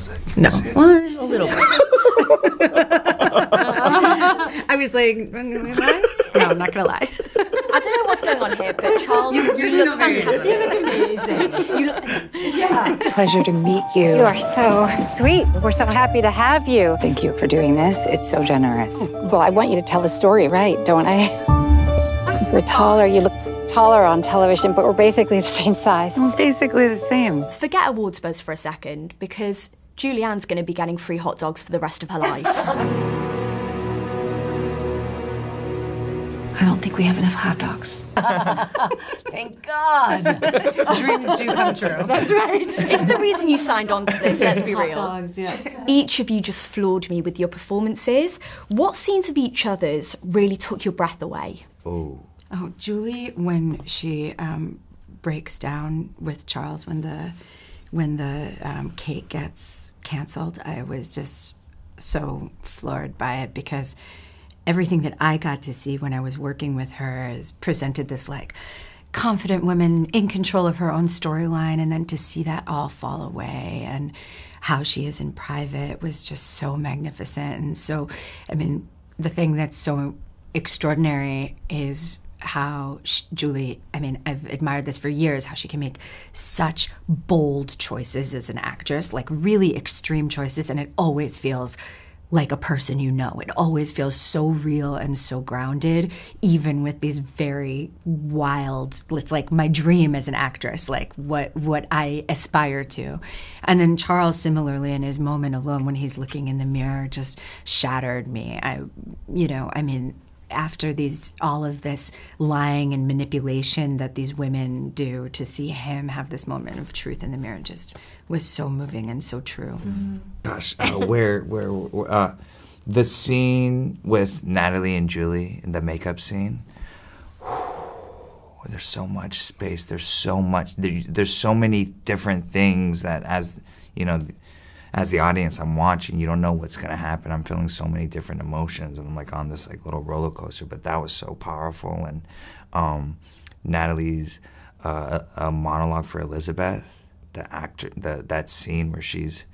like, no, well, a little bit. I was like, no, I'm not gonna lie. I don't know what's going on here, but Charles, you look fantastic. You look amazing. You look amazing. Yeah. Pleasure to meet you. You are so sweet. We're so happy to have you. Thank you for doing this. It's so generous. Well, I want you to tell the story, right, don't I? We're taller. You look taller on television, but we're basically the same size. Basically the same. Forget awards buzz for a second, because Julianne's going to be getting free hot dogs for the rest of her life. I don't think we have enough hot dogs. Thank God. Dreams do come true. That's right. It's the reason you signed on to this, let's be real. Dogs, yeah. Each of you just floored me with your performances. What scenes of each other's really took your breath away? Oh, Julie, when she breaks down with Charles, when the cake gets canceled, I was just so floored by it, because everything that I got to see when I was working with her is presented this like confident woman in control of her own storyline, and then to see that all fall away and how she is in private was just so magnificent. And so, I mean, the thing that's so extraordinary is how Julie, I mean, I've admired this for years, how she can make such bold choices as an actress, like really extreme choices, and it always feels like a person you know. It always feels so real and so grounded, even with these very wild, it's like my dream as an actress, like what I aspire to. And then Charles, similarly, in his moment alone, when he's looking in the mirror, just shattered me. After all of this lying and manipulation that these women do, to see him have this moment of truth in the mirror just was so moving and so true. Mm-hmm. Gosh, the scene with Natalie and Julie, the makeup scene, there's so much space, there's so many different things that, as you know, as the audience, I'm watching, you don't know what's going to happen. I'm feeling so many different emotions, and I'm like on this like little roller coaster, but that was so powerful. And Natalie's a monologue for Elizabeth, that scene where she's,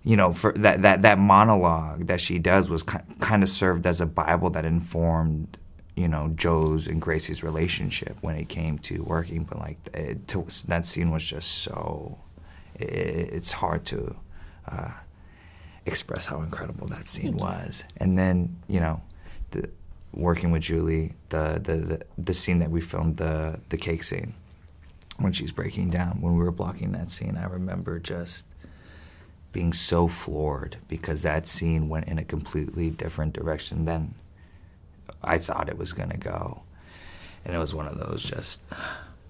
you know, for that monologue that she does was kind of served as a Bible that informed, you know, Joe's and Gracie's relationship when it came to working. But like that scene was just so, it's hard to express how incredible that scene was. And then, you know, working with Julie, the scene that we filmed, the cake scene, when she's breaking down, when we were blocking that scene, I remember just being so floored, because that scene went in a completely different direction than I thought it was gonna go. And it was one of those just,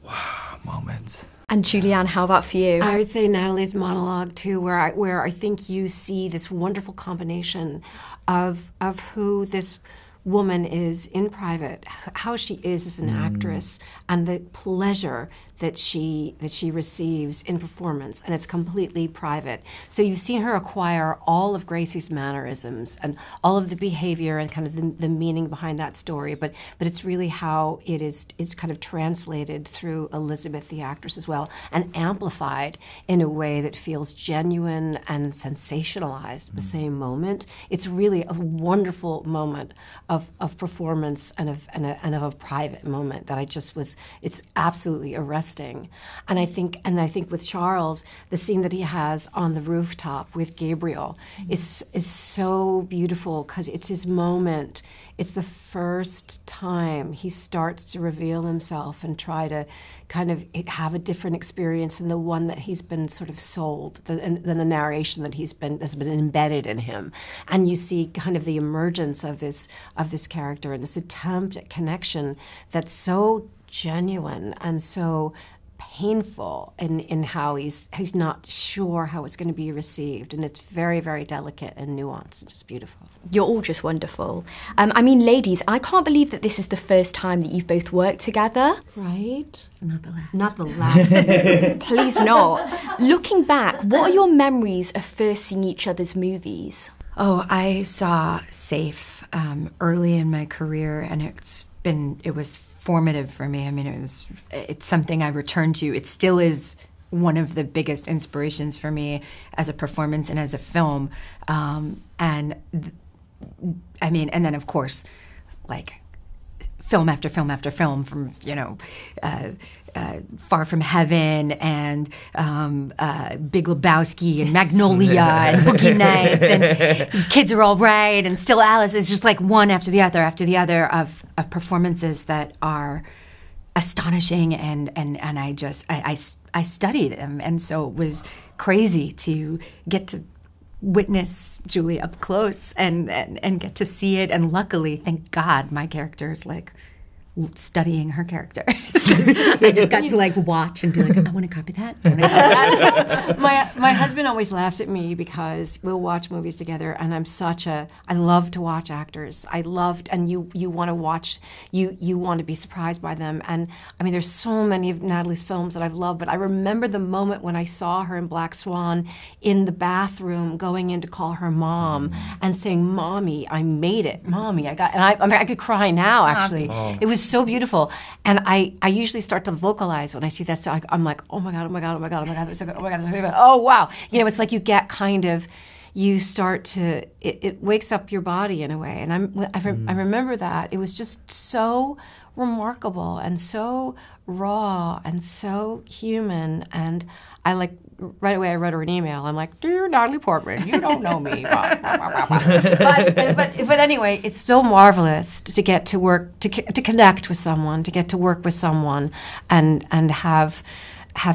wow, moments. And Julianne, how about for you? I would say Natalie's monologue too, where I think you see this wonderful combination of who this woman is in private, how she is as an actress, and the pleasure that she receives in performance, and it's completely private. So you've seen her acquire all of Gracie's mannerisms and all of the behavior and kind of the meaning behind that story, but it's really how it is kind of translated through Elizabeth, the actress, as well, and amplified in a way that feels genuine and sensationalized at the same moment. It's really a wonderful moment of performance and of a private moment that it's absolutely arresting. And I think with Charles, the scene that he has on the rooftop with Gabriel is so beautiful, because it's his moment. It's the first time he starts to reveal himself and try to kind of have a different experience than the one that he's been sort of sold, than the narration that's been embedded in him. And you see kind of the emergence of this character and this attempt at connection that's so genuine and so painful in how he's not sure how it's going to be received, and it's very, very delicate and nuanced and just beautiful. You're all just wonderful. I mean, ladies, I can't believe that this is the first time that you've both worked together. Right? It's not the last. Not the last. Please not. Looking back, what are your memories of first seeing each other's movies? Oh, I saw Safe early in my career, and it was formative for me. I mean, it's something I return to. It still is one of the biggest inspirations for me as a performance and as a film. And then of course, like film after film after film, from Far From Heaven and Big Lebowski and Magnolia and Boogie Nights and Kids Are All Right and Still Alice. It's just like one after the other of performances that are astonishing, and I study them, and so it was crazy to get to witness Julie up close and get to see it. And luckily, thank God, my character is like studying her character. I just got to like watch and be like, I want to copy that. I want to copy that. My husband always laughs at me because we'll watch movies together, and I love to watch actors. And you want to watch, you want to be surprised by them. And I mean, there's so many of Natalie's films that I've loved, but I remember the moment when I saw her in Black Swan in the bathroom going in to call her mom and saying, "Mommy, I made it. Mommy, I got," and I could cry now, actually. It was so beautiful. And I usually start to vocalize when I see that stuff. I'm like, oh my God, oh my God, oh my God, oh my God, it's so good, oh my God, it's so good. Oh wow. It's like you get you start to, it wakes up your body in a way. And I remember that. It was just so remarkable and so raw and so human. And right away I wrote her an email. I'm like, "Dear Natalie Portman, you don't know me." But anyway, it's so marvelous to get to work, to connect with someone, to get to work with someone, and have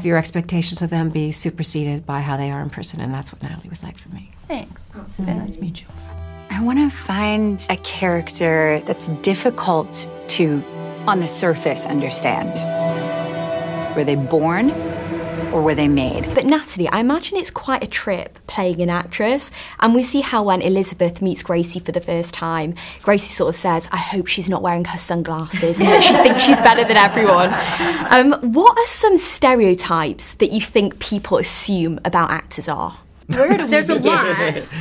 your expectations of them be superseded by how they are in person. And that's what Natalie was like for me. Thanks. That's mutual. I want to find a character that's difficult to, on the surface, understand. Were they born? Or were they made? But Natalie, I imagine it's quite a trip playing an actress. And we see how when Elizabeth meets Gracie for the first time, Gracie sort of says, "I hope she's not wearing her sunglasses and that she thinks she's better than everyone." What are some stereotypes that you think people assume about actors are? There's a lot.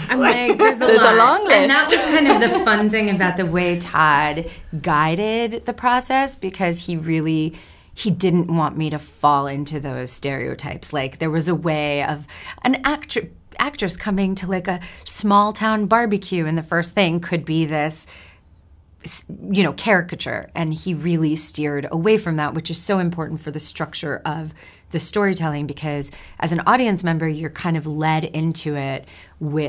I'm like, there's a long list. And that was kind of the fun thing about the way Todd guided the process, because he didn't want me to fall into those stereotypes. Like, there was a way of an actress coming to like a small town barbecue, and the first thing could be this, caricature. And he really steered away from that, which is so important for the structure of the storytelling, because as an audience member, you're kind of led into it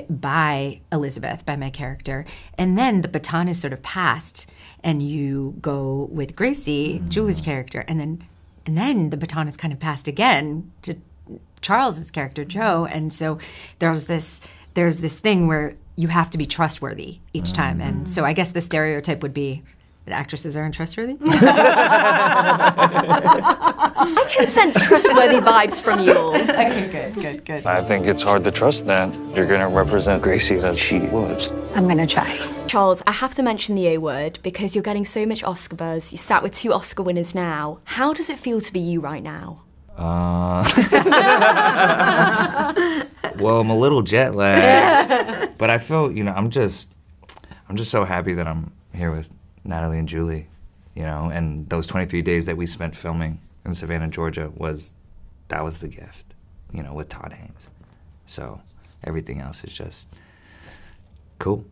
by Elizabeth, by my character. And then the baton is sort of passed, and you go with Gracie, Julie's character, and then the baton is kind of passed again to Charles's character, Joe. And so there's this thing where you have to be trustworthy each time. And so I guess the stereotype would be that actresses are untrustworthy. I can sense trustworthy vibes from you all. Okay, good. I think it's hard to trust that you're going to represent Gracie as she was. I'm going to try. Charles, I have to mention the A word because you're getting so much Oscar buzz. You sat with 2 Oscar winners now. How does it feel to be you right now? Well, I'm a little jet lagged, but I feel, I'm just so happy that I'm here with Natalie and Julie, and those 23 days that we spent filming in Savannah, Georgia was the gift, with Todd Haynes. So everything else is just cool.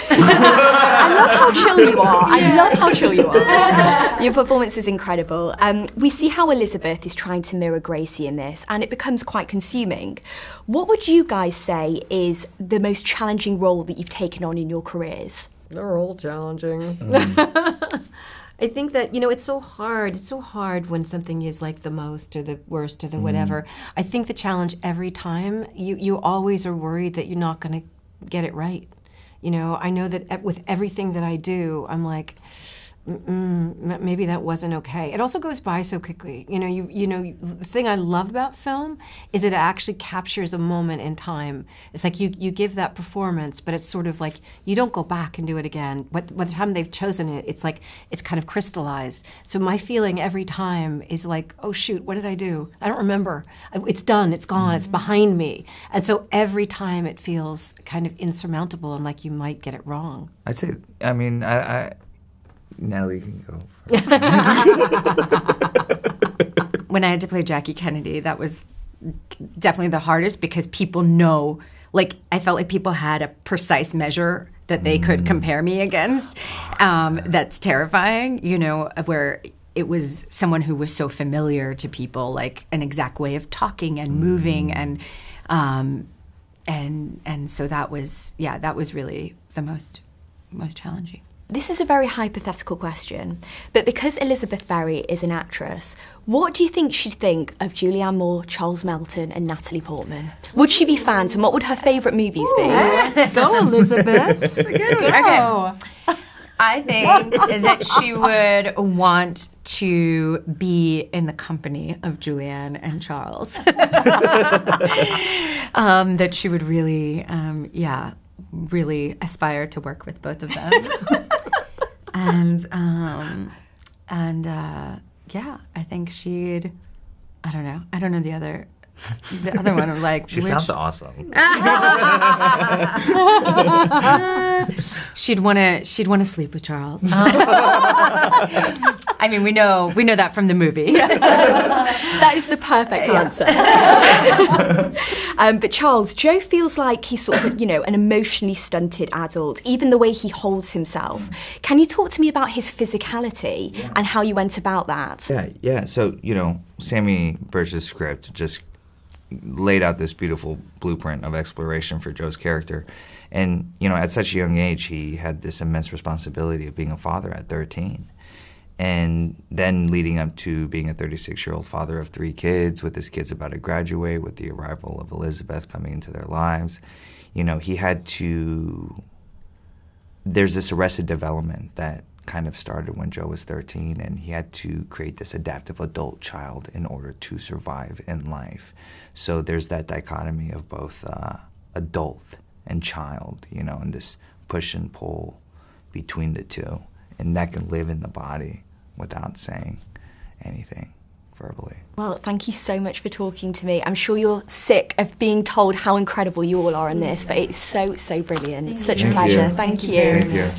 I love how chill you are. Your performance is incredible. We see how Elizabeth is trying to mirror Gracie in this, and it becomes quite consuming. What would you guys say is the most challenging role that you've taken on in your careers? They're all challenging. I think that, it's so hard. It's so hard when something is like the most or the worst or the whatever. I think the challenge every time, you always are worried that you're not going to get it right. I know that with everything that I do, I'm like, maybe that wasn't okay. It also goes by so quickly. The thing I love about film is it actually captures a moment in time. It's like you give that performance, but it's sort of like you don't go back and do it again. But by the time they've chosen it, it's like it's kind of crystallized. So my feeling every time is like, oh shoot, what did I do? I don't remember. It's done. It's gone. It's behind me. And so every time it feels kind of insurmountable and like you might get it wrong. I'd say, I Natalie can go. When I had to play Jackie Kennedy, that was definitely the hardest because people know, like, I felt like people had a precise measure that they could compare me against. That's terrifying, you know, where it was someone who was so familiar to people, like an exact way of talking and moving, and so that was really the most challenging. This is a very hypothetical question, but because Elizabeth Berry is an actress, what do you think she'd think of Julianne Moore, Charles Melton and Natalie Portman? Would she be fans, and what would her favourite movies be? Go, Elizabeth. That's a good one. Okay. I think that she would want to be in the company of Julianne and Charles. That she would really, really aspire to work with both of them. I think she'd, I don't know the other one. I'm like, She sounds awesome. She'd want to sleep with Charles. I mean, we know that from the movie. That is the perfect answer. But Charles, Joe feels like he's sort of, an emotionally stunted adult, even the way he holds himself. Can you talk to me about his physicality and how you went about that? Yeah. So, Sammy Birch's script just laid out this beautiful blueprint of exploration for Joe's character. And, at such a young age, he had this immense responsibility of being a father at 13. And then leading up to being a 36-year-old father of 3 kids, with his kids about to graduate, with the arrival of Elizabeth coming into their lives, he had to... There's this arrested development that kind of started when Joe was 13, and he had to create this adaptive adult child in order to survive in life. So there's that dichotomy of both adult and child, and this push and pull between the two. And that can live in the body without saying anything verbally. Well, thank you so much for talking to me. I'm sure you're sick of being told how incredible you all are in this, but it's so, so brilliant. It's such a pleasure. Thank you. Thank you.